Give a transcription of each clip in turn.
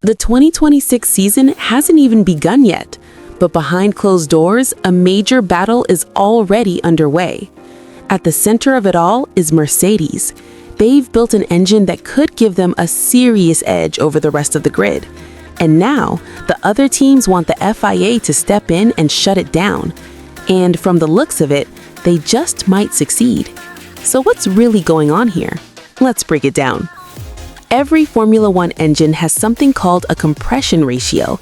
The 2026 season hasn't even begun yet, but behind closed doors, a major battle is already underway. At the center of it all is Mercedes. They've built an engine that could give them a serious edge over the rest of the grid. And now, the other teams want the FIA to step in and shut it down. And from the looks of it, they just might succeed. So what's really going on here? Let's break it down. Every Formula One engine has something called a compression ratio.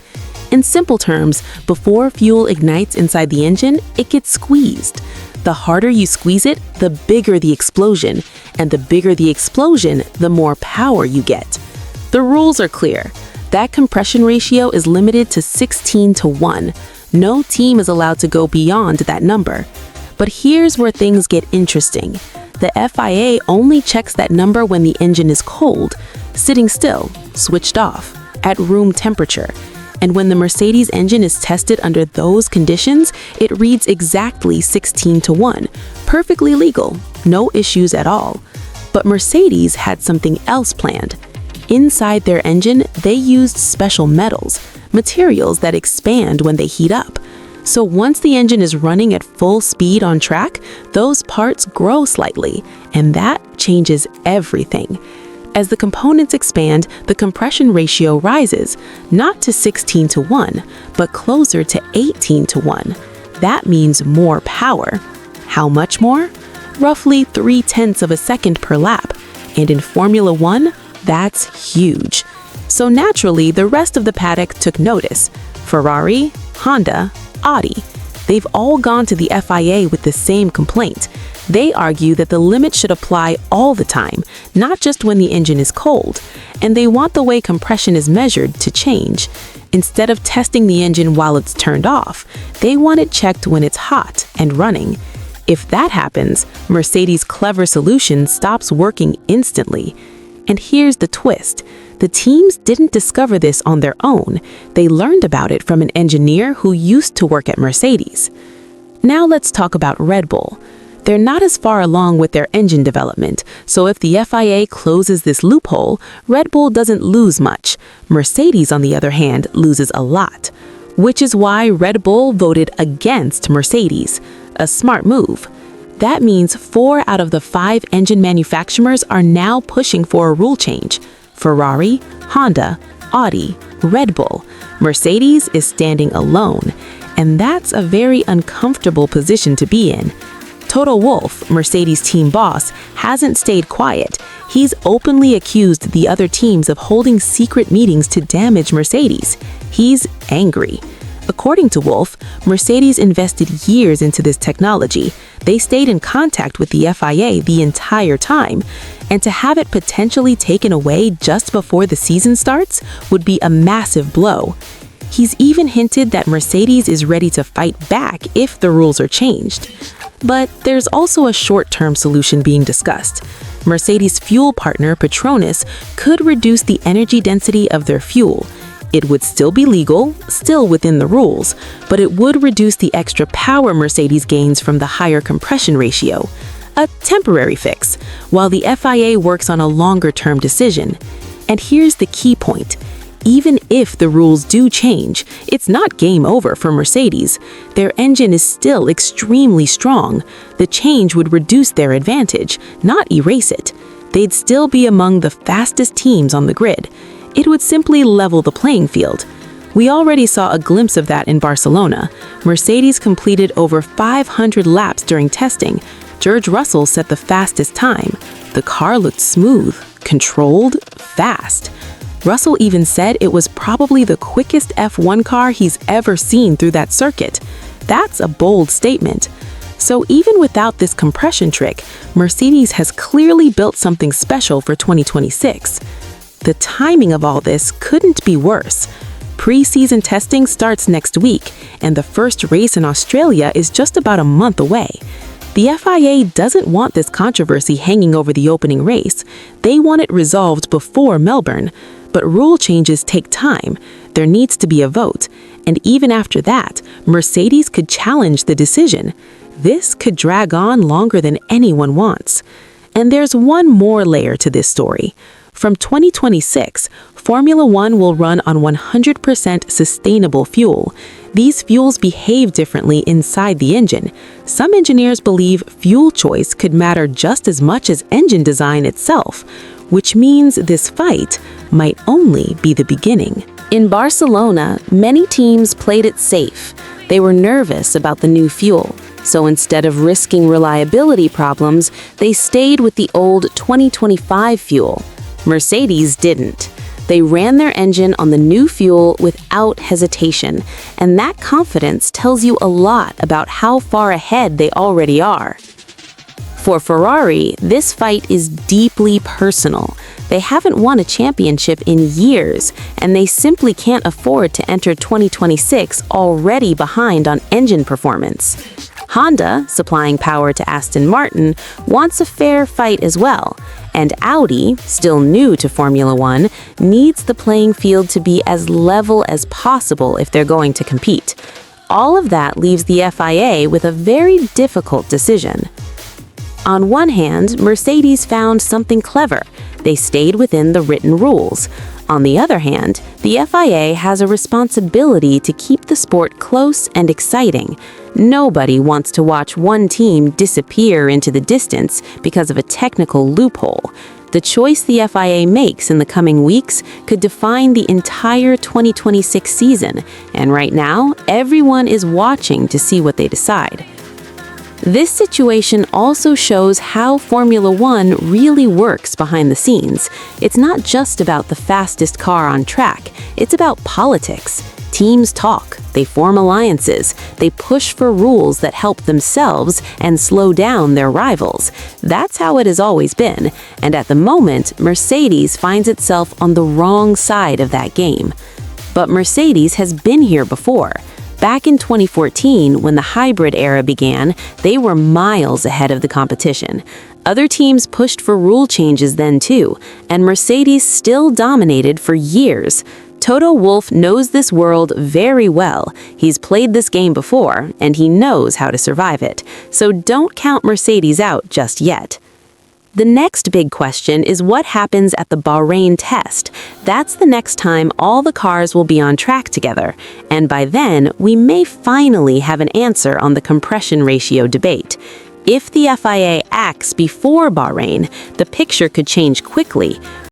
In simple terms, before fuel ignites inside the engine, it gets squeezed. The harder you squeeze it, the bigger the explosion. And the bigger the explosion, the more power you get. The rules are clear. That compression ratio is limited to 16:1. No team is allowed to go beyond that number. But here's where things get interesting. The FIA only checks that number when the engine is cold, sitting still, switched off, at room temperature. And when the Mercedes engine is tested under those conditions, it reads exactly 16:1. Perfectly legal, no issues at all. But Mercedes had something else planned. Inside their engine, they used special metals, materials that expand when they heat up. So once the engine is running at full speed on track, those parts grow slightly, and that changes everything. As the components expand, the compression ratio rises, not to 16:1, but closer to 18:1. That means more power. How much more? Roughly 0.3 of a second per lap. And in Formula One, that's huge. So naturally, the rest of the paddock took notice. Ferrari, Honda, Audi. They've all gone to the FIA with the same complaint. They argue that the limit should apply all the time, not just when the engine is cold. And they want the way compression is measured to change. Instead of testing the engine while it's turned off, they want it checked when it's hot and running. If that happens, Mercedes' clever solution stops working instantly. And here's the twist. The teams didn't discover this on their own. They learned about it from an engineer who used to work at Mercedes. Now let's talk about Red Bull. They're not as far along with their engine development, so if the FIA closes this loophole, Red Bull doesn't lose much. Mercedes, on the other hand, loses a lot. Which is why Red Bull voted against Mercedes. A smart move. That means 4 out of the 5 engine manufacturers are now pushing for a rule change. Ferrari, Honda, Audi, Red Bull. Mercedes is standing alone. And that's a very uncomfortable position to be in. Toto Wolff, Mercedes team boss, hasn't stayed quiet. He's openly accused the other teams of holding secret meetings to damage Mercedes. He's angry. According to Wolff, Mercedes invested years into this technology. They stayed in contact with the FIA the entire time. And to have it potentially taken away just before the season starts would be a massive blow. He's even hinted that Mercedes is ready to fight back if the rules are changed. But there's also a short-term solution being discussed. Mercedes' fuel partner, Petronas, could reduce the energy density of their fuel. It would still be legal, still within the rules, but it would reduce the extra power Mercedes gains from the higher compression ratio. A temporary fix, while the FIA works on a longer-term decision. And here's the key point. Even if the rules do change, it's not game over for Mercedes. Their engine is still extremely strong. The change would reduce their advantage, not erase it. They'd still be among the fastest teams on the grid. It would simply level the playing field. We already saw a glimpse of that in Barcelona. Mercedes completed over 500 laps during testing. George Russell set the fastest time. The car looked smooth, controlled, fast. Russell even said it was probably the quickest F1 car he's ever seen through that circuit. That's a bold statement. So even without this compression trick, Mercedes has clearly built something special for 2026. The timing of all this couldn't be worse. Pre-season testing starts next week, and the first race in Australia is just about a month away. The FIA doesn't want this controversy hanging over the opening race. They want it resolved before Melbourne. But rule changes take time. There needs to be a vote. And even after that, Mercedes could challenge the decision. This could drag on longer than anyone wants. And there's one more layer to this story. From 2026, Formula One will run on 100% sustainable fuel. These fuels behave differently inside the engine. Some engineers believe fuel choice could matter just as much as engine design itself, which means this fight might only be the beginning. In Barcelona, many teams played it safe. They were nervous about the new fuel, so instead of risking reliability problems, they stayed with the old 2025 fuel. Mercedes didn't. They ran their engine on the new fuel without hesitation, and that confidence tells you a lot about how far ahead they already are. For Ferrari, this fight is deeply personal. They haven't won a championship in years, and they simply can't afford to enter 2026 already behind on engine performance. Honda, supplying power to Aston Martin, wants a fair fight as well. And Audi, still new to Formula One, needs the playing field to be as level as possible if they're going to compete. All of that leaves the FIA with a very difficult decision. On one hand, Mercedes found something clever. They stayed within the written rules. On the other hand, the FIA has a responsibility to keep the sport close and exciting. Nobody wants to watch one team disappear into the distance because of a technical loophole. The choice the FIA makes in the coming weeks could define the entire 2026 season, and right now, everyone is watching to see what they decide. This situation also shows how Formula One really works behind the scenes. It's not just about the fastest car on track, it's about politics. Teams talk, they form alliances, they push for rules that help themselves and slow down their rivals. That's how it has always been, and at the moment, Mercedes finds itself on the wrong side of that game. But Mercedes has been here before. Back in 2014, when the hybrid era began, they were miles ahead of the competition. Other teams pushed for rule changes then too, and Mercedes still dominated for years. Toto Wolff knows this world very well. He's played this game before, and he knows how to survive it. So don't count Mercedes out just yet. The next big question is what happens at the Bahrain test. That's the next time all the cars will be on track together, and by then, we may finally have an answer on the compression ratio debate. If the FIA acts before Bahrain, the picture could change quickly.